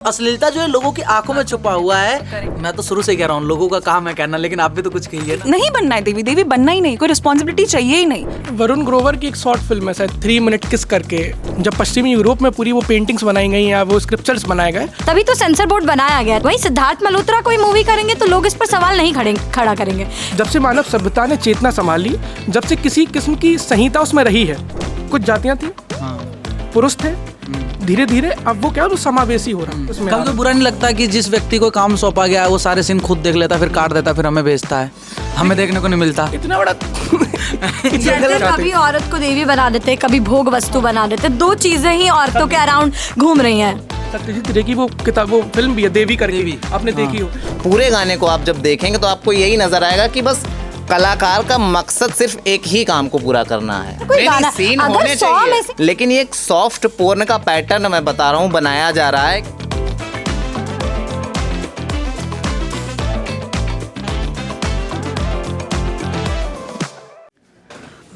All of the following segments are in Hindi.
अश्लीलता जो है लोगों की आंखों में छुपा हुआ है। मैं तो शुरू से कह रहा हूँ, लोगों का काम है कहना, लेकिन आप भी तो कुछ कहिए ना। नहीं बनना है देवी, देवी बनना ही नहीं, कोई रिस्पॉन्सिबिलिटी चाहिए ही नहीं। वरुण ग्रोवर की एक शॉर्ट फिल्म है शायद 3 मिनट किस करके, जब पश्चिमी यूरोप में पूरी वो पेंटिंग्स बनाई गई या वो स्क्रिप्चर्स बनाए गए, तभी तो सेंसर बोर्ड बनाया गया। वहीं सिद्धार्थ मल्होत्रा कोई मूवी करेंगे तो लोग इस पर सवाल नहीं खड़ा करेंगे। जब से मानव सभ्यता ने चेतना संभाली, जब से किसी किस्म की संहिता उसमें रही है, कुछ जातियां थी, पुरुष थे, धीरे धीरे अब वो क्या वो समावेशी हो रहा है उसमें। कभी तो बुरा नहीं लगता कि जिस व्यक्ति को काम सौंपा गया है वो सारे सीन खुद देख लेता, फिर काट देता, फिर हमें भेजता है, हमें देखने को नहीं मिलता। इतना बड़ा जैसे कभी औरत को देवी बना देते, कभी भोग वस्तु बना देते, दो चीजें ही औरतों के अराउंड घूम रही हैं। सत्यजीत रे की वो किताब, वो फिल्म भी है देवी करके भी, आपने देखी हो। पूरे गाने को आप जब देखेंगे तो आपको यही नजर आएगा कि बस कलाकार का मकसद सिर्फ एक ही काम को पूरा करना है। कोई गाना सीन अगर होने 100 चाहिए, में से लेकिन ये एक सॉफ्ट पोर्न का पैटर्न मैं बता रहा हूँ बनाया जा रहा है।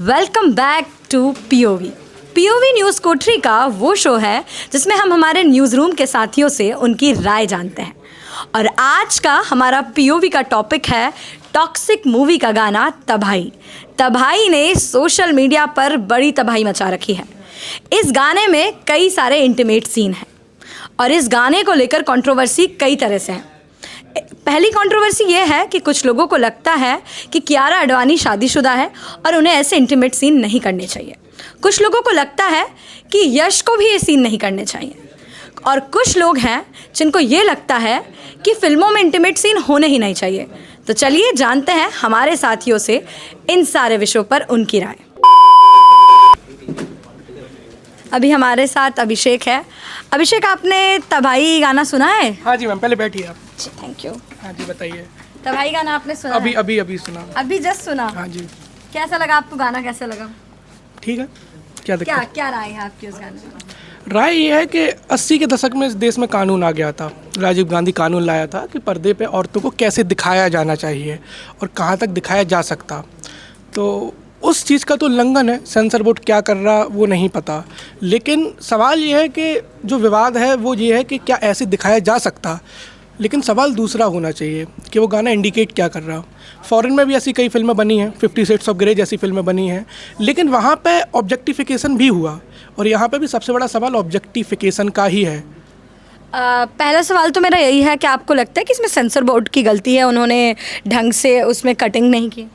Welcome back to POV. POV news कोठरी का वो शो है जिसमें हम हमारे न्यूज़ रूम के साथियों से उनकी राय जानते हैं। और आज का हमारा पीओवी का टॉपिक है टॉक्सिक मूवी का गाना तबाही। तबाही ने सोशल मीडिया पर बड़ी तबाही मचा रखी है। इस गाने में कई सारे इंटीमेट सीन हैं और इस गाने को लेकर कंट्रोवर्सी कई तरह से है। पहली कंट्रोवर्सी ये है कि कुछ लोगों को लगता है कि कियारा आडवाणी शादीशुदा है और उन्हें ऐसे इंटीमेट सीन नहीं करने चाहिए। कुछ लोगों को लगता है कि यश को भी ये सीन नहीं करने चाहिए, और कुछ लोग हैं जिनको ये लगता है कि फिल्मों में इंटीमेट सीन होने ही नहीं चाहिए। तो चलिए जानते हैं हमारे साथियों से इन सारे विषयों पर उनकी राय। अभी हमारे साथ अभिषेक है। अभिषेक, आपने तबाही गाना सुना है? हाँ जी मैम, पहले बैठिए आप। जी थैंक यू। हाँ जी बताइए। तबाही गाना आपने सुना अभी है? अभी सुना। अभी जस्ट सुना? हाँ जी। कैसा लगा आपको गाना? कैसा लगा? ठीक है। क्या दिक्कत? क्या राय है आपकी उस गाने में? राय ये है कि 80 के दशक में इस देश में कानून आ गया था, राजीव गांधी कानून लाया था कि पर्दे पे औरतों को कैसे दिखाया जाना चाहिए और कहाँ तक दिखाया जा सकता। तो उस चीज़ का तो उल्लंघन है, सेंसर बोर्ड क्या कर रहा वो नहीं पता। लेकिन सवाल ये है कि जो विवाद है वो ये है कि क्या ऐसे दिखाया जा सकता, लेकिन सवाल दूसरा होना चाहिए कि वो गाना इंडिकेट क्या कर रहा। फॉरेन में भी ऐसी कई फिल्में बनी हैं, 50 शेड्स ऑफ ग्रे जैसी फिल्में बनी हैं, लेकिन वहाँ पे ऑब्जेक्टिफिकेशन भी हुआ, और यहाँ पे भी सबसे बड़ा सवाल ऑब्जेक्टिफिकेशन का ही है। पहला सवाल तो मेरा यही है कि आपको लगता है कि इसमें सेंसर बोर्ड की गलती है, उन्होंने ढंग से उसमें कटिंग नहीं की?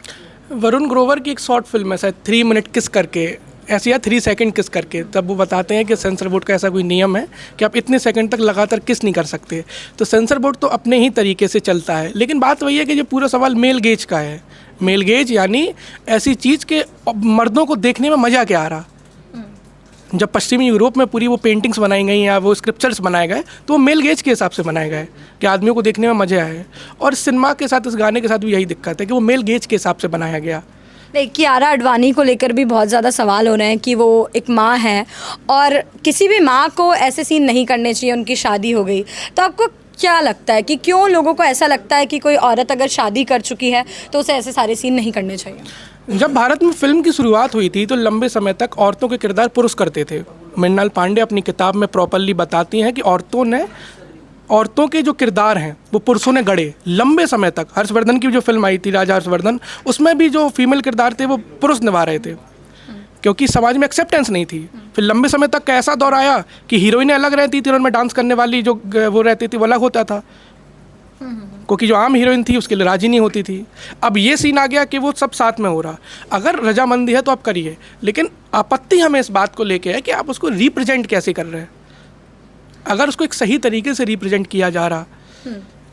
वरुण ग्रोवर की एक शॉर्ट फिल्म है शायद 3 मिनट किस करके, ऐसी या 3 सेकंड किस करके, तब वो बताते हैं कि सेंसर बोर्ड का ऐसा कोई नियम है कि आप इतने सेकंड तक लगातार किस नहीं कर सकते। तो सेंसर बोर्ड तो अपने ही तरीके से चलता है, लेकिन बात वही है कि ये पूरा सवाल मेल गेज का है। मेल गेज यानी ऐसी चीज़ के मर्दों को देखने में मज़ा क्या आ रहा। जब पश्चिमी यूरोप में पूरी वो पेंटिंग्स बनाई गई या वो स्क्रिप्चर्स बनाए गए, तो वो मेल गेज के हिसाब से बनाए गए कि आदमियों को देखने में मज़े आए। और सिनेमा के साथ, इस गाने के साथ भी यही दिक्कत है कि वो मेल गेज के हिसाब से बनाया गया। नहीं, कियारा आडवाणी को लेकर भी बहुत ज़्यादा सवाल हो रहे हैं कि वो एक माँ है और किसी भी माँ को ऐसे सीन नहीं करने चाहिए, उनकी शादी हो गई। तो आपको क्या लगता है कि क्यों लोगों को ऐसा लगता है कि कोई औरत अगर शादी कर चुकी है तो उसे ऐसे सारे सीन नहीं करने चाहिए? जब भारत में फिल्म की शुरुआत हुई थी तो लंबे समय तक औरतों के किरदार पुरुष करते थे। मृणाल पांडे अपनी किताब में प्रॉपरली बताती हैं कि औरतों के जो किरदार हैं वो पुरुषों ने गढ़े लंबे समय तक। हर्षवर्धन की जो फिल्म आई थी राजा हर्षवर्धन, उसमें भी जो फीमेल किरदार थे वो पुरुष निभा रहे थे, क्योंकि समाज में एक्सेप्टेंस नहीं थी। फिर लंबे समय तक कैसा दौर आया कि हीरोइनें अलग रहती थी, उनमें डांस करने वाली जो वो रहती थी वो अलग होता था, क्योंकि जो आम हीरोइन थी उसके लिए राजी नहीं होती थी। अब ये सीन आ गया कि वो सब साथ में हो रहा। अगर रजामंदी है तो आप करिए, लेकिन आपत्ति हमें इस बात को लेके है कि आप उसको रिप्रेजेंट कैसे कर रहे हैं। अगर उसको एक सही तरीके से रिप्रेजेंट किया जा रहा,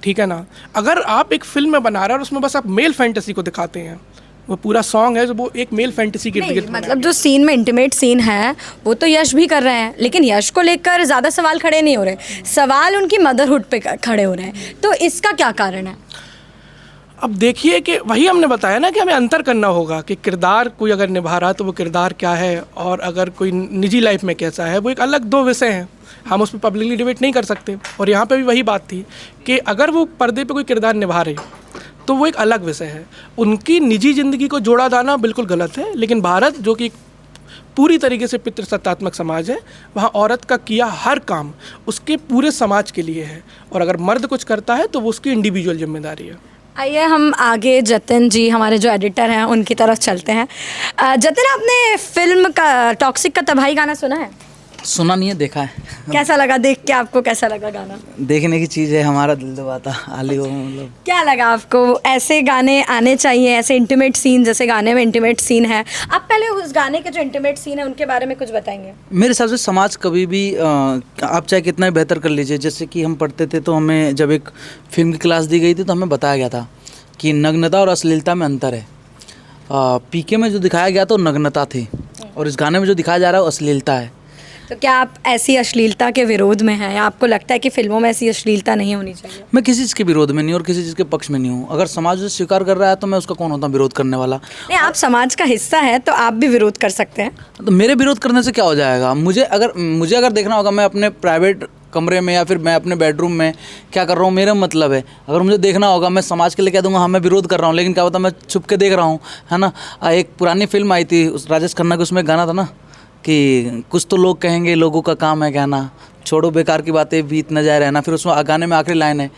ठीक है ना। अगर आप एक फिल्म में बना रहे हैं और उसमें बस आप मेल फैंटेसी को दिखाते हैं, वो पूरा सॉन्ग है जो वो एक मेल फैंटेसी के नहीं, मतलब जो सीन में इंटीमेट सीन है वो तो यश भी कर रहे हैं, लेकिन यश को लेकर ज़्यादा सवाल खड़े नहीं हो रहे, सवाल उनकी मदरहुड पे खड़े हो रहे हैं। तो इसका क्या कारण है? अब देखिए कि वही हमने बताया ना कि हमें अंतर करना होगा कि किरदार कोई अगर निभा रहा तो वो किरदार क्या है, और अगर कोई निजी लाइफ में कैसा है, वो एक अलग दो विषय हैं। हम उस पर पब्लिकली डिबेट नहीं कर सकते। और यहाँ पे भी वही बात थी कि अगर वो पर्दे पे कोई किरदार निभा रही तो वो एक अलग विषय है। उनकी निजी ज़िंदगी को जोड़ा दाना बिल्कुल गलत है, लेकिन भारत जो कि पूरी तरीके से पितृसत्तात्मक समाज है। वहाँ औरत का किया हर काम उसके पूरे समाज के लिए है, और अगर मर्द कुछ करता है तो वो उसकी इंडिविजुअल जिम्मेदारी है। आइए हम आगे जतिन जी हमारे जो एडिटर हैं उनकी तरफ चलते हैं। जतिन, आपने फिल्म का टॉक्सिक का तबाही गाना सुना है? सुना नहीं है, देखा है। कैसा लगा देख के? आपको कैसा लगा गाना? देखने की चीज़ है, हमारा दिल दबाता आली हो मतलब। क्या लगा आपको? ऐसे गाने आने चाहिए, ऐसे इंटीमेट सीन, जैसे गाने में इंटीमेट सीन है। आप पहले उस गाने के जो इंटीमेट सीन है उनके बारे में कुछ बताएंगे? मेरे हिसाब से समाज कभी भी आप चाहे कितना भी बेहतर कर लीजिए, जैसे कि हम पढ़ते थे तो हमें जब एक फिल्म की क्लास दी गई थी तो हमें बताया गया था कि नग्नता और अश्लीलता में अंतर है। पीके में जो दिखाया गया तो नग्नता थी, और इस गाने में जो दिखाया जा रहा है वो अश्लीलता है। तो क्या आप ऐसी अश्लीलता के विरोध में हैं, या आपको लगता है कि फिल्मों में ऐसी अश्लीलता नहीं होनी चाहिए? मैं किसी चीज़ के विरोध में नहीं और किसी चीज़ के पक्ष में नहीं हूँ। अगर समाज उसे स्वीकार कर रहा है तो मैं उसका कौन होता हूँ विरोध करने वाला? नहीं, आप समाज का हिस्सा हैं तो आप भी विरोध कर सकते हैं। तो मेरे विरोध करने से क्या हो जाएगा? मुझे अगर देखना होगा मैं अपने प्राइवेट कमरे में या फिर मैं अपने बेडरूम में क्या कर रहा हूँ, मेरा मतलब है। अगर मुझे देखना होगा मैं समाज के लिए कह दूंगा हाँ मैं विरोध कर रहा हूँ, लेकिन क्या होता मैं छुप के देख रहा हूँ, है ना। एक पुरानी फिल्म आई थी उस राजेश खन्ना की, उसमें गाना था ना कि कुछ तो लोग कहेंगे लोगों का काम है कहना, छोड़ो बेकार की बातें बीत न जाए रहना। फिर उसमें गाने में आखिरी लाइन है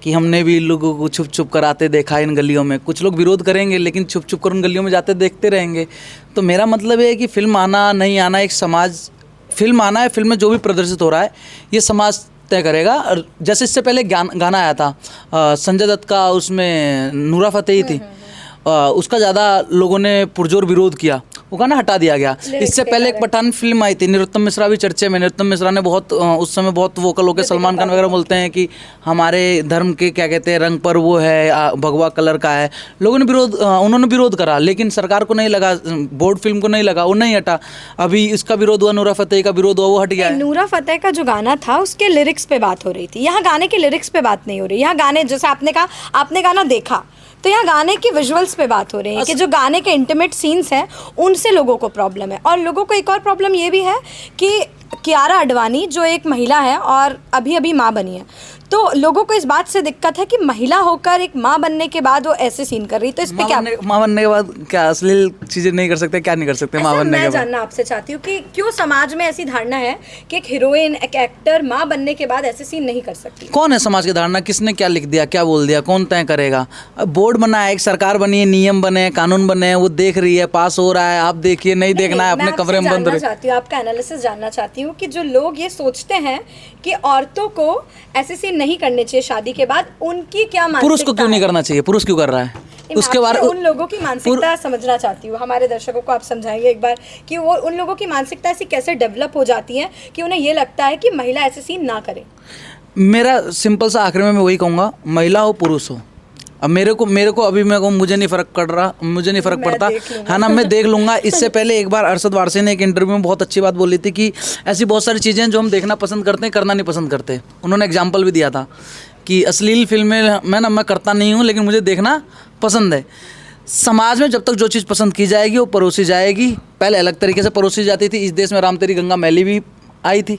कि हमने भी लोगों को छुप छुप कर आते देखा इन गलियों में। कुछ लोग विरोध करेंगे लेकिन छुप छुप कर उन गलियों में जाते देखते रहेंगे। तो मेरा मतलब है कि फिल्म आना नहीं आना एक समाज, फिल्म आना है, फिल्म में जो भी प्रदर्शित हो रहा है ये समाज तय करेगा। और जैसे इससे पहले गाना आया था संजय दत्त का, उसमें नूरा फतेही थी, उसका ज़्यादा लोगों ने पुरजोर विरोध किया, वो गाना हटा दिया गया। इससे पहले एक पठान फिल्म आई थी, नरोत्तम मिश्रा भी चर्चे में। नरोत्तम मिश्रा ने बहुत उस समय बहुत वोकल होकर सलमान खान वगैरह बोलते हैं कि हमारे धर्म के क्या कहते हैं रंग पर वो है भगवा कलर का है। लोगों ने उन्होंने विरोध करा, लेकिन सरकार को नहीं लगा, बोर्ड फिल्म को नहीं लगा, वो नहीं हटा। अभी इसका विरोध हुआ, नूरा फतेही का विरोध हुआ, वो हट गया। नूरा फतेही का जो गाना था उसके लिरिक्स पे बात हो रही थी, यहाँ गाने के लिरिक्स पे बात नहीं हो रही। यहाँ गाने, जैसे आपने कहा आपने गाना देखा, तो यहाँ गाने की विजुअल्स पे बात हो रही है कि जो गाने के इंटीमेट सीन्स हैं उनसे लोगों को प्रॉब्लम है। और लोगों को एक और प्रॉब्लम ये भी है कि कियारा आडवाणी जो एक महिला है और अभी अभी माँ बनी है, तो लोगों को इस बात से दिक्कत है कि महिला होकर एक माँ बनने के बाद वो ऐसे सीन कर रही, तो इस पे क्या? माँ बनने के बाद क्या अश्लील चीज़ें नहीं कर सकते? क्या नहीं कर सकते माँ बनने के बाद? मैं जानना आपसे चाहती हूँ कि क्यों समाज में ऐसी धारणा है कि एक हीरोइन, एक एक्टर माँ बनने के बाद ऐसे सीन नहीं कर सकती? कौन है समाज की धारणा? किसने क्या लिख दिया, क्या बोल दिया? कौन तय करेगा? अब बोर्ड बना है, एक सरकार बनी है, नियम बने हैं, कानून बने हैं, वो देख रही है, पास हो रहा है, आप देखिए, नहीं देखना है अपने कमरे में बंद रहे। चाहती हूँ आपका एनालिसिस जानना चाहती हूँ कि जो लोग ये सोचते हैं कि औरतों को ऐसे सीन नहीं करने चाहिए शादी के बाद, उनकी क्या मानसिकता? पुरुष को क्यों नहीं करना चाहिए? पुरुष क्यों कर रहा है? उसके बारे उन लोगों की मानसिकता समझना चाहती हूँ। हमारे दर्शकों को आप समझाएंगे एक बार कि वो उन लोगों की मानसिकता ऐसी कैसे डेवलप हो जाती है कि उन्हें ये लगता है कि महिला ऐसे सीन ना करे? मेरा सिंपल सा आखिर में मैं वही कहूँगा, महिला हो पुरुष हो, अब मेरे को अभी मैं कहूँ मुझे नहीं फ़र्क पड़ रहा, मुझे नहीं फ़र्क पड़ता, है ना, मैं देख लूँगा। इससे पहले एक बार अरशद वारसी ने एक इंटरव्यू में बहुत अच्छी बात बोली थी कि ऐसी बहुत सारी चीज़ें हैं जो हम देखना पसंद करते हैं, करना नहीं पसंद करते। उन्होंने एग्जाम्पल भी दिया था कि अश्लील फिल्में मैं करता नहीं हूँ, लेकिन मुझे देखना पसंद है। समाज में जब तक जो चीज़ पसंद की जाएगी वो परोसी जाएगी। पहले अलग तरीके से परोसी जाती थी। इस देश में राम तेरी गंगा मैली भी आई थी,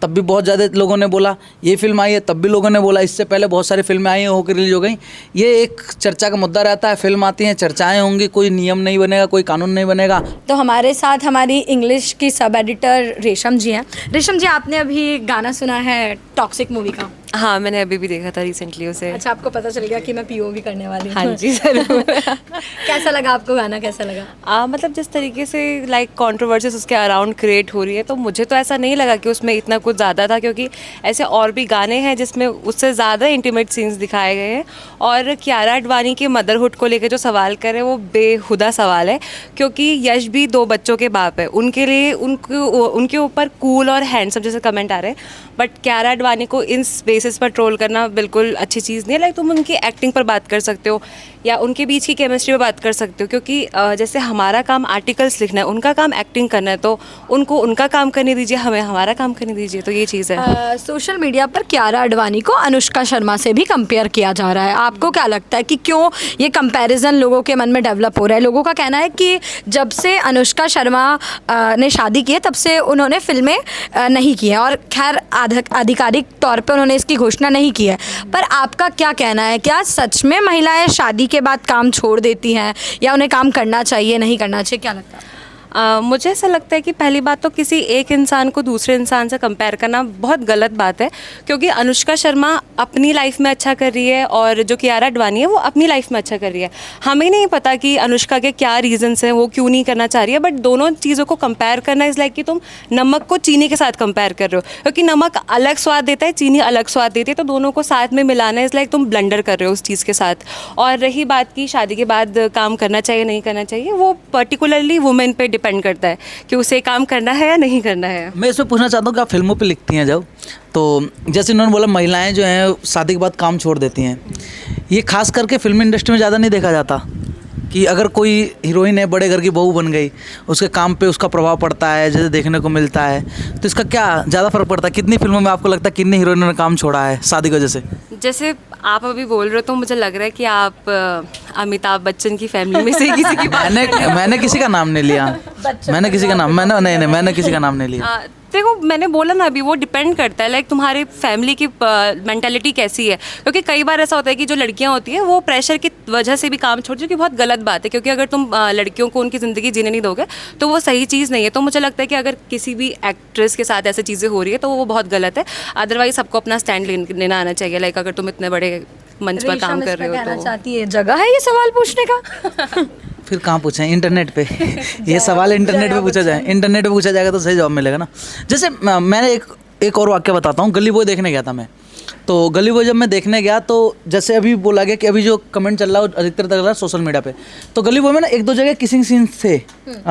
तब भी बहुत ज़्यादा लोगों ने बोला। ये फिल्म आई है तब भी लोगों ने बोला। इससे पहले बहुत सारी फिल्में आई हैं, होकर रिलीज हो गई। ये एक चर्चा का मुद्दा रहता है। फिल्म आती हैं, चर्चाएं होंगी, कोई नियम नहीं बनेगा, कोई कानून नहीं बनेगा। तो हमारे साथ हमारी इंग्लिश की सब एडिटर रेशम जी हैं। रेशम जी, आपने अभी गाना सुना है टॉक्सिक मूवी का? हाँ, मैंने अभी भी देखा था रिसेंटली उसे। अच्छा, आपको पता चल गया कि मैं पीओवी करने वाली हूँ? हाँ जी, जरूर। कैसा लगा आपको गाना? कैसा लगा? मतलब जिस तरीके से कंट्रोवर्सीज उसके अराउंड क्रिएट हो रही है, तो मुझे तो ऐसा नहीं लगा कि उसमें इतना कुछ ज़्यादा था, क्योंकि ऐसे और भी गाने हैं जिसमें उससे ज़्यादा इंटीमेट सीन्स दिखाए गए हैं। और कियारा आडवाणी के मदरहुड को लेकर जो सवाल कर रहे हैं वो बेहुदा सवाल है, क्योंकि यश भी 2 बच्चों के बाप है। उनके लिए उनके ऊपर कूल और हैंडसम जैसे कमेंट आ रहे हैं, बट कियारा आडवाणी को इन बेसिस पर ट्रोल करना बिल्कुल अच्छी चीज़ नहीं है। लाइक तुम उनकी एक्टिंग पर बात कर सकते हो या उनके बीच की केमिस्ट्री पर बात कर सकते हो, क्योंकि जैसे हमारा काम आर्टिकल्स लिखना है, उनका काम एक्टिंग करना है, तो उनको उनका काम करने दीजिए, हमें हमारा काम करने दीजिए। तो ये चीज़ है। सोशल मीडिया पर कियारा आडवाणी को अनुष्का शर्मा से भी कंपेयर किया जा रहा है। आपको क्या लगता है कि क्यों ये कंपैरिजन लोगों के मन में डेवलप हो रहा है? लोगों का कहना है कि जब से अनुष्का शर्मा ने शादी की है तब से उन्होंने फिल्में नहीं की हैं, और खैर आधिकारिक तौर पर उन्होंने इसकी घोषणा नहीं की है। पर आपका क्या कहना है? क्या सच में महिलाएं शादी के बाद काम छोड़ देती हैं, या उन्हें काम करना चाहिए, नहीं करना चाहिए? क्या लगता है? मुझे ऐसा लगता है कि पहली बात तो किसी एक इंसान को दूसरे इंसान से कंपेयर करना बहुत गलत बात है, क्योंकि अनुष्का शर्मा अपनी लाइफ में अच्छा कर रही है और जो कियारा आडवाणी है वो अपनी लाइफ में अच्छा कर रही है। हमें नहीं पता कि अनुष्का के क्या रीजंस हैं, वो क्यों नहीं करना चाह रही है, बट दोनों चीज़ों को कंपेयर करना इज़ लाइक कि तुम नमक को चीनी के साथ कंपेयर कर रहे हो, क्योंकि नमक अलग स्वाद देता है, चीनी अलग स्वाद देती है, तो दोनों को साथ में मिलाना इज़ लाइक तुम ब्लेंडर कर रहे हो उस चीज़ के साथ। और रही बात कि शादी के बाद काम करना चाहिए नहीं करना चाहिए, वो पर्टिकुलरली वुमेन पे डिपेंड करता है कि उसे काम करना है या नहीं करना है। मैं इसमें पूछना चाहता हूँ कि आप फिल्मों पे लिखती हैं जब, तो जैसे इन्होंने बोला महिलाएं जो हैं शादी के बाद काम छोड़ देती हैं, ये खास करके फिल्म इंडस्ट्री में ज़्यादा नहीं देखा जाता कि अगर कोई हीरोइन है, बड़े घर की बहू बन गई, उसके काम पे उसका प्रभाव पड़ता है जैसे देखने को मिलता है, तो इसका क्या ज़्यादा फ़र्क पड़ता है? कितनी फिल्मों में आपको लगता है कितनी हीरोइनों ने काम छोड़ा है शादी की वजह से? जैसे आप अभी बोल रहे हो तो मुझे लग रहा है कि आप अमिताभ बच्चन की फैमिली में से किसी की बात मैंने किसी का नाम नहीं लिया, मैंने किसी का नाम मैंने किसी का नाम नहीं लिया। देखो मैंने बोला ना अभी, वो डिपेंड करता है लाइक तुम्हारी फैमिली की मेंटालिटी कैसी है, क्योंकि कई बार ऐसा होता है कि जो लड़कियां होती हैं वो प्रेशर की वजह से भी काम छोड़, जो कि बहुत गलत बात है, क्योंकि अगर तुम लड़कियों को उनकी ज़िंदगी जीने नहीं दोगे तो वो सही चीज़ नहीं है। तो मुझे लगता है कि अगर किसी भी एक्ट्रेस के साथ ऐसी चीज़ें हो रही है तो वो बहुत गलत है। अदरवाइज सबको अपना स्टैंड लेना आना चाहिए, लाइक अगर तुम इतने बड़े मंच पर काम कर रहे हो तो। चाहती है जगह है ये सवाल पूछने का? फिर कहाँ पूछें? इंटरनेट पे ये सवाल इंटरनेट पे पूछा जाए, इंटरनेट पे पूछा जाएगा तो सही जवाब मिलेगा ना। जैसे मैंने एक और वाक्य बताता हूँ। गली बॉय देखने गया था मैं, तो गली बॉय जब मैं देखने गया तो जैसे अभी बोला गया कि अभी जो कमेंट चल रहा है अधिकतर चल रहा है सोशल मीडिया पे, तो गली बॉय में ना एक दो जगह किसिंग सीन थे,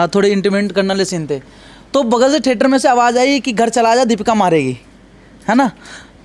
थोड़े इंटीमेट करने वाले सीन थे, तो बगल से थिएटर में से आवाज़ आई कि घर चला जा दीपिका मारेगी, है ना।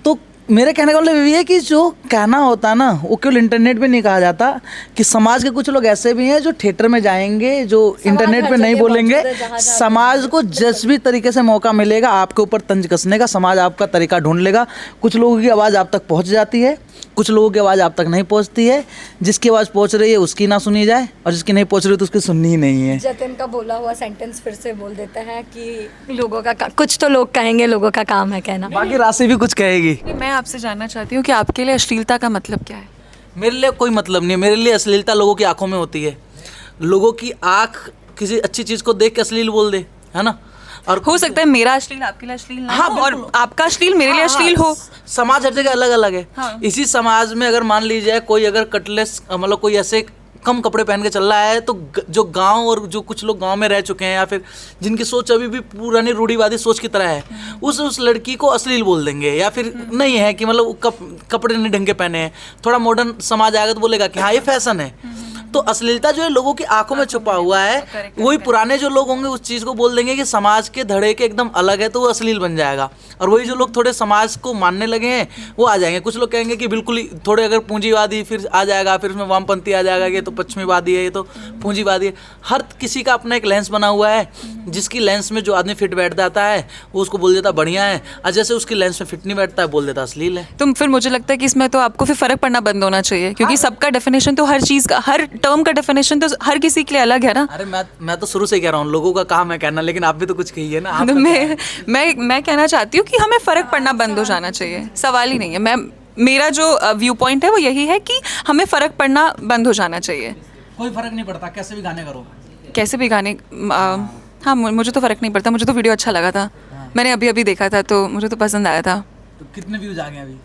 तो मेरे कहने का मतलब ये है कि जो कहना होता है ना वो केवल इंटरनेट पे नहीं कहा जाता, कि समाज के कुछ लोग ऐसे भी हैं जो थिएटर में जाएंगे, जो इंटरनेट पे नहीं बोलेंगे। समाज को जिस भी तरीके से मौका मिलेगा आपके ऊपर तंज कसने का, समाज आपका तरीका ढूंढ लेगा। कुछ लोगों की आवाज़ आप तक पहुंच जाती है, कुछ लोगों की आवाज़ आप तक नहीं पहुंचती है। जिसकी आवाज़ पहुंच रही है उसकी ना सुनी जाए, और जिसकी नहीं पहुंच रही तो उसकी सुननी ही नहीं है। जतिन का बोला हुआ सेंटेंस फिर से बोल देता है कि लोगों का कुछ तो लोग कहेंगे, लोगों का काम है कहना। बाकी राशि भी कुछ कहेगी। मैं आपसे जानना चाहती हूँ कि आपके लिए अश्लीलता का मतलब क्या है? मेरे लिए कोई मतलब नहीं है। मेरे लिए अश्लीलता लोगों की आंखों में होती है। लोगों की आंख किसी अच्छी चीज़ को देख के अश्लील बोल दे, है ना। और हो सकता है मेरा अश्लील आपके लिए अश्लील ना हाँ, हो, और आपका अश्लील मेरे लिए अश्लील हो। समाज हर जगह अलग अलग है। हाँ। इसी समाज में अगर मान लीजिए कोई अगर कटलेस मतलब कोई ऐसे कम कपड़े पहन के चल रहा है, तो जो गांव और जो कुछ लोग गांव में रह चुके हैं या फिर जिनकी सोच अभी भी पुरानी रूढ़िवादी सोच की तरह है, उस लड़की को अश्लील बोल देंगे। या फिर नहीं है कि मतलब कपड़े नहीं ढंग के पहने हैं, थोड़ा मॉडर्न समाज आएगा तो बोलेगा कि हाँ ये फैशन है। तो अश्लीलता जो है लोगों की आंखों में छुपा हुआ है। वही पुराने जो लोग होंगे उस चीज़ को बोल देंगे कि समाज के धड़े के एकदम अलग है, तो वो अश्लील बन जाएगा। और वही जो लोग थोड़े समाज को मानने लगे हैं वो आ जाएंगे। कुछ लोग कहेंगे कि बिल्कुल ही थोड़े अगर पूंजीवादी फिर आ जाएगा, फिर उसमें वामपंथी आ जाएगा, ये तो पश्चिमीवादी है, ये तो पूंजीवादी है। हर किसी का अपना एक लेंस बना हुआ है, जिसकी लेंस में जो आदमी फिट बैठ जाता है वो उसको बोल देता बढ़िया है, और जैसे उसकी लेंस में फिट नहीं बैठता है बोल देता अश्लील है। तो फिर मुझे लगता है कि इसमें तो आपको फिर फ़र्क पड़ना बंद होना चाहिए, क्योंकि सबका डेफिनेशन तो हर चीज़ का, हर टर्म का डेफिनेशन तो हर किसी के लिए अलग है ना। अरे मैं तो शुरू से कह रहा हूँ लोगों का काम है कहना, लेकिन आप भी तो कुछ कहिए ना। तो मैं कहना चाहती हूँ कि हमें फ़र्क पड़ना बंद हो जाना चाहिए, सवाल ही नहीं है। मेरा जो व्यू पॉइंट है वो यही है कि हमें फ़र्क पड़ना बंद हो जाना चाहिए। कोई फर्क नहीं पड़ता, कैसे भी गाने करो, कैसे भी गाने। हाँ, मुझे तो फ़र्क नहीं पड़ता। मुझे तो वीडियो अच्छा लगा था, मैंने अभी देखा था तो मुझे तो पसंद आया था। तो कितने व्यूज आ गए अभी?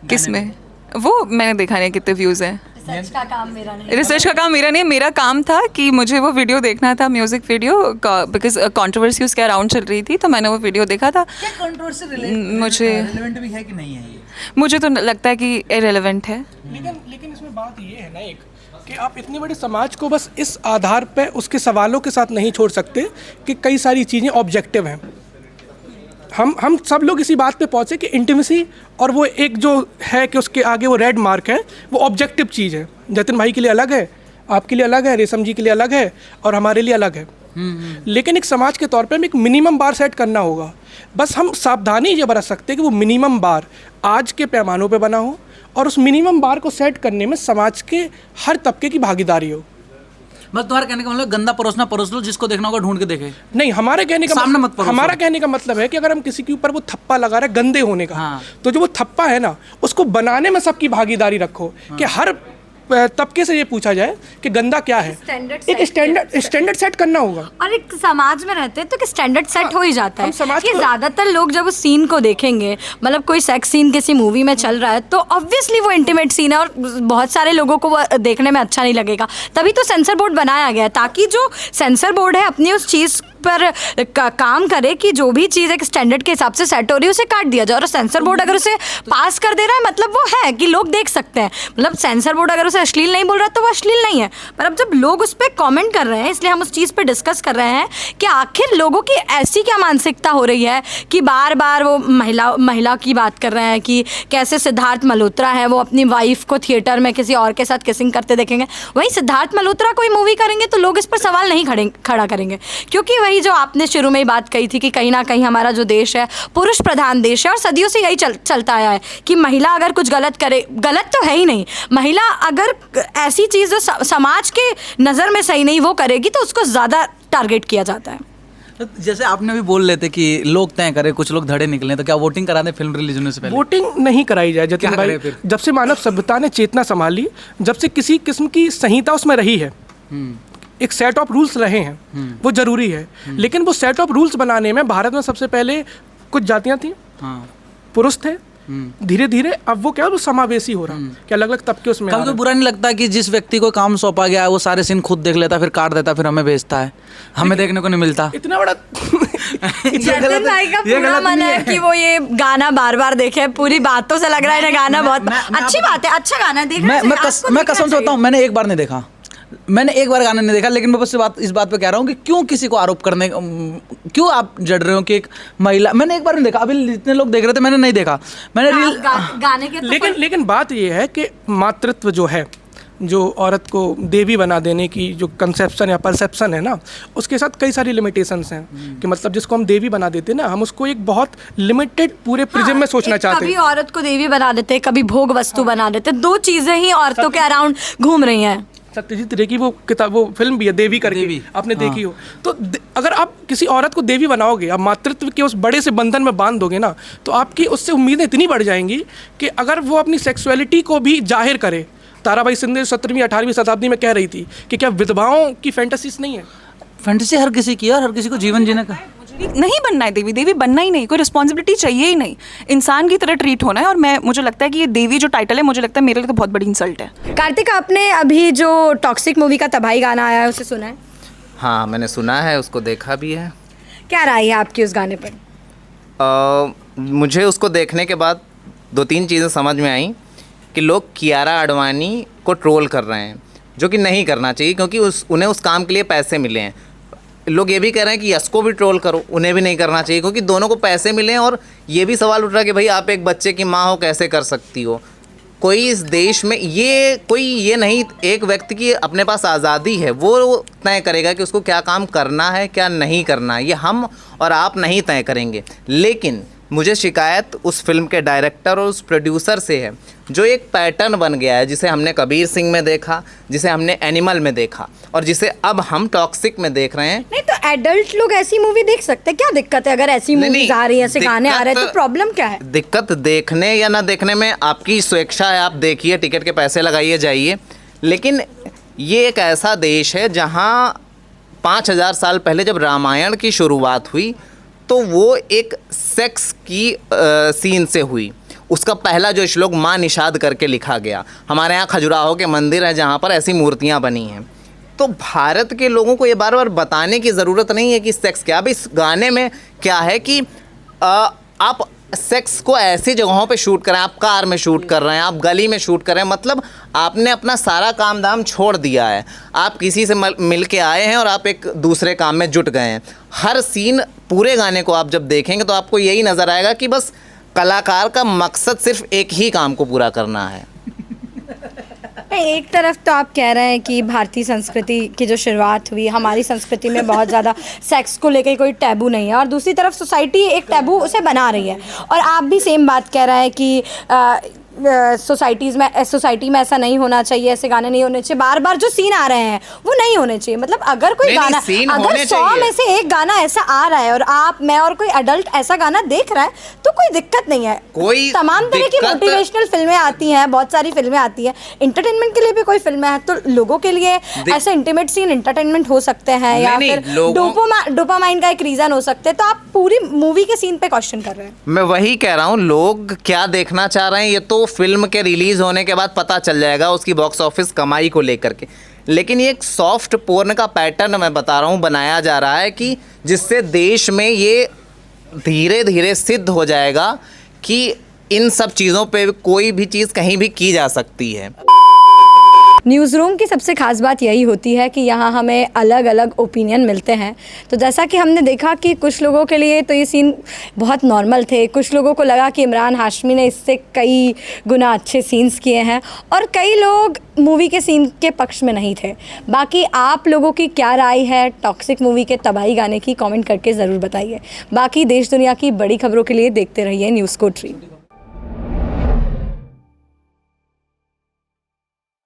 किस में? वो मैंने देखा नहीं कितने व्यूज़ हैं। रिसर्च का काम मेरा नहीं, रिसर्च का काम मेरा नहीं, मेरा काम था कि मुझे वो वीडियो देखना था, म्यूज़िक वीडियो, बिकॉज कंट्रोवर्सी उसके अराउंड चल रही थी, तो मैंने वो वीडियो देखा था। क्या कंट्रोवर्सी मुझे रिलेवेंट भी है कि नहीं है ये? मुझे तो लगता है कि इरेलेवेंट है। लेकिन इसमें बात ये है ना एक, कि आप इतने बड़े समाज को बस इस आधार पे उसके सवालों के साथ नहीं छोड़ सकते कि कई सारी चीज़ें ऑब्जेक्टिव हैं। हम सब लोग इसी बात पे पहुँचे कि इंटीमेसी और वो एक जो है कि उसके आगे वो रेड मार्क है, वो ऑब्जेक्टिव चीज़ है। जतिन भाई के लिए अलग है, आपके लिए अलग है, रेशम जी के लिए अलग है, और हमारे लिए अलग है। लेकिन एक समाज के तौर पे हमें एक मिनिमम बार सेट करना होगा। बस हम सावधानी ये बरत सकते हैं कि वो मिनिमम बार आज के पैमानों पे बना हो, और उस मिनिमम बार को सेट करने में समाज के हर तबके की भागीदारी हो। बस तुम्हारा कहने का मतलब गंदा परोसना परोस लो, जिसको देखना होगा ढूंढ के देखे। नहीं, हमारे कहने का सामने मत परोसो। हमारा कहने का मतलब है कि अगर हम किसी के ऊपर वो थप्पा लगा रहे हैं गंदे होने का, हाँ। तो जो वो थप्पा है ना उसको बनाने में सबकी भागीदारी रखो। कि हर तबके से ये पूछा जाए कि गंदा क्या है, एक स्टैंडर्ड सेट करना होगा। और एक समाज में रहते हैं तो कि स्टैंडर्ड सेट हो ही जाता है हम समाज कि को- ज़्यादातर लोग जब उस सीन को देखेंगे, मतलब कोई सेक्स सीन किसी मूवी में चल रहा है तो ऑब्वियसली वो इंटीमेट सीन है और बहुत सारे लोगों को वो देखने में अच्छा नहीं लगेगा। तभी तो सेंसर बोर्ड बनाया गया है, ताकि जो सेंसर बोर्ड है अपनी उस चीज़ पर काम करे कि जो भी चीज़ एक स्टैंडर्ड के हिसाब से सेट हो रही है उसे काट दिया जाए। और सेंसर बोर्ड अगर उसे पास कर दे रहा है मतलब वो है कि लोग देख सकते हैं। मतलब सेंसर बोर्ड अगर उसे अश्लील नहीं बोल रहा तो वो अश्लील नहीं है, पर अब जब लोग उस पर कमेंट कर रहे हैं इसलिए हम उस चीज़ पे डिस्कस कर रहे हैं कि आखिर लोगों की ऐसी क्या मानसिकता हो रही है कि बार बार वो महिला की बात कर रहे हैं कि कैसे सिद्धार्थ मल्होत्रा है वो अपनी वाइफ को थिएटर में किसी और के साथ किसिंग करते देखेंगे। वहीं सिद्धार्थ मल्होत्रा कोई मूवी करेंगे तो लोग इस पर सवाल नहीं खड़ा करेंगे, क्योंकि वही जो आपने शुरू में ही बात कही थी कि कहीं ना कहीं हमारा जो देश है पुरुष प्रधान देश है और सदियों से यही चलता आया है कि महिला अगर कुछ गलत करे, गलत तो है ही नहीं, महिला अगर ऐसी चीज़ जो समाज के नज़र में सही नहीं वो करेगी तो उसको ज़्यादा टारगेट किया जाता है। तो जैसे आपने भी बोल लेते कि लोग तय करें, कुछ लोग धड़े निकले, तो क्या वोटिंग करा दें फिल्म रिलीज होने से पहले? वोटिंग नहीं कराई जाए जतिन क्या भाई। करें फिर? जब से मानव सभ्यता ने चेतना संभाली, जब से किसी किस्म की संहिता उसमें रही है, एक सेट ऑफ रूल्स रहे हैं, वो जरूरी है। लेकिन वो सेट ऑफ रूल्स बनाने में भारत में सबसे पहले कुछ जातियां थी, हाँ। पुरुष थे, धीरे धीरे अब वो क्या वो समावेशी हो रहा कि अलग अलग तबके उसमें आ कभी रहे तो हैं। बुरा नहीं लगता कि जिस व्यक्ति को काम सौंपा गया है वो सारे सीन खुद देख लेता, फिर काट देता, फिर हमें भेजता है, हमें देखने को नहीं मिलता? इतना बड़ा जतिन भाई का पूरा मन है कि वो ये गाना बार बार देखे, पूरी बातों से लग रहा है ना गाना बहुत मैं अच्छी बात है, अच्छा गाना है, देखना चाहिए, आपको मैं देखना कसम से चाहिए। बताऊं, मैंने एक बार नहीं देखा, मैंने एक बार गाना नहीं देखा, लेकिन मैं बस इस बात पे कह रहा हूँ कि क्यों किसी को आरोप करने, क्यों आप जड़ रहे हो कि एक महिला, मैंने एक बार नहीं देखा, अभी जितने लोग देख रहे थे मैंने नहीं देखा, मैंने रील गाने के तो लेकिन बात ये है कि मातृत्व जो है, जो औरत को देवी बना देने की जो कंसेप्शन या परसेप्शन है ना, उसके साथ कई सारी लिमिटेशंस हैं कि मतलब जिसको हम देवी बना देते हैं ना, हम उसको एक बहुत लिमिटेड पूरे प्रिज्म में सोचना चाहते कभी हैं। औरत को देवी बना देते, कभी भोग वस्तु बना देते, दो चीजें ही औरतों के अराउंड घूम रही हैं। सत्यजीत रे की वो किताब, वो फिल्म भी है देवी करके, देवी, आपने देखी हो तो अगर आप किसी औरत को देवी बनाओगे, आप मातृत्व के उस बड़े से बंधन में बांध दोगे ना, तो आपकी उससे उम्मीदें इतनी बढ़ जाएंगी कि अगर वो अपनी सेक्सुअलिटी को भी जाहिर करे, ताराबाई सिंधे 17वीं 18वीं शताब्दी में कह रही थी कि क्या विधवाओं की फैंटेसीज नहीं है? फैंटेसी हर किसी की है और हर किसी को जीवन जीने का। नहीं बनना है देवी, देवी बनना ही नहीं, कोई रिस्पॉन्सिबिलिटी चाहिए ही नहीं, इंसान की तरह ट्रीट होना है। और मुझे लगता है कि ये देवी जो टाइटल है, मुझे लगता है मेरे लिए तो बहुत बड़ी इंसल्ट है। कार्तिक, आपने अभी जो टॉक्सिक मूवी का तबाही गाना आया है उसे सुना है? हाँ, मैंने सुना है, उसको देखा भी है। क्या राय है आपकी उस गाने पर? मुझे उसको देखने के बाद 2-3 चीज़ें समझ में आई कि लोग कियारा आडवाणी को ट्रोल कर रहे हैं, जो कि नहीं करना चाहिए, क्योंकि उन्हें उस काम के लिए पैसे मिले हैं। लोग ये भी कह रहे हैं कि यश को भी ट्रोल करो, उन्हें भी नहीं करना चाहिए, क्योंकि दोनों को पैसे मिले हैं। और ये भी सवाल उठ रहा है कि भाई आप एक बच्चे की माँ हो, कैसे कर सकती हो? कोई इस देश में ये नहीं, एक व्यक्ति की अपने पास आज़ादी है, वो तय करेगा कि उसको क्या काम करना है, क्या नहीं करना है, ये हम और आप नहीं तय करेंगे। लेकिन मुझे शिकायत उस फिल्म के डायरेक्टर और उस प्रोड्यूसर से है, जो एक पैटर्न बन गया है, जिसे हमने कबीर सिंह में देखा, जिसे हमने एनिमल में देखा, और जिसे अब हम टॉक्सिक में देख रहे हैं। नहीं तो एडल्ट लोग ऐसी मूवी देख सकते हैं, क्या दिक्कत है? अगर ऐसी मूवीज आ रही है, ऐसे गाने आ रहे हैं तो प्रॉब्लम क्या है? दिक्कत देखने या ना देखने में आपकी स्वेच्छा है, आप देखिए, टिकट के पैसे लगाइए, जाइए। लेकिन ये एक ऐसा देश है जहाँ 5000 साल पहले जब रामायण की शुरुआत हुई तो वो एक सेक्स की सीन से हुई। उसका पहला जो श्लोक माँ निषाद करके लिखा गया। हमारे यहाँ खजुराहो के मंदिर हैं जहाँ पर ऐसी मूर्तियाँ बनी हैं। तो भारत के लोगों को ये बार बार बताने की ज़रूरत नहीं है कि सेक्स क्या। अब इस गाने में क्या है कि आप सेक्स को ऐसी जगहों पे शूट कर रहे हैं, आप कार में शूट कर रहे हैं, आप गली में शूट कर रहे हैं, मतलब आपने अपना सारा काम धाम छोड़ दिया है। आप किसी से मिल के आए हैं और आप एक दूसरे काम में जुट गए हैं। हर सीन, पूरे गाने को आप जब देखेंगे तो आपको यही नज़र आएगा कि बस कलाकार का मकसद सिर्फ एक ही काम को पूरा करना है। एक तरफ तो आप कह रहे हैं कि भारतीय संस्कृति की जो शुरुआत हुई, हमारी संस्कृति में बहुत ज़्यादा सेक्स को लेकर कोई टैबू नहीं है, और दूसरी तरफ सोसाइटी एक टैबू उसे बना रही है। और आप भी सेम बात कह रहे हैं कि सोसाइटी में ऐसा नहीं होना चाहिए, ऐसे गाने नहीं होने चाहिए, बार बार जो सीन आ रहे हैं वो नहीं होने चाहिए। मतलब अगर कोई नहीं, गाना, सीन अगर होने 100 चाहिए। में से एक गाना ऐसा आ रहा है और आप, मैं और कोई अडल्ट ऐसा गाना देख रहा है तो कोई दिक्कत नहीं है। कोई तमाम तरह की दिक्कत- मोटिवेशनल फिल्में आती हैं, बहुत सारी फिल्में आती हैं, इंटरटेनमेंट के लिए भी कोई फिल्में हैं, तो लोगों के लिए ऐसे इंटीमेट सीन इंटरटेनमेंट हो सकते हैं या नहीं, फिर लोगों- डोपामाइन का एक रीजन हो सकते हैं। तो आप पूरी मूवी के सीन पे क्वेश्चन कर रहे हैं। मैं वही कह रहा हूँ, लोग क्या देखना चाह रहे हैं ये तो फिल्म के रिलीज होने के बाद पता चल जाएगा उसकी बॉक्स ऑफिस कमाई को लेकर के। लेकिन ये एक सॉफ्ट पोर्न का पैटर्न मैं बता रहा हूँ बनाया जा रहा है कि जिससे देश में ये धीरे धीरे सिद्ध हो जाएगा कि इन सब चीज़ों पे कोई भी चीज़ कहीं भी की जा सकती है। न्यूज़ रूम की सबसे खास बात यही होती है कि यहाँ हमें अलग अलग ओपिनियन मिलते हैं। तो जैसा कि हमने देखा कि कुछ लोगों के लिए तो ये सीन बहुत नॉर्मल थे, कुछ लोगों को लगा कि इमरान हाशमी ने इससे कई गुना अच्छे सीन्स किए हैं, और कई लोग मूवी के सीन के पक्ष में नहीं थे। बाकी आप लोगों की क्या राय है टॉक्सिक मूवी के तबाही गाने की, कमेंट करके ज़रूर बताइए। बाकी देश दुनिया की बड़ी खबरों के लिए देखते रहिए न्यूज़ को 3।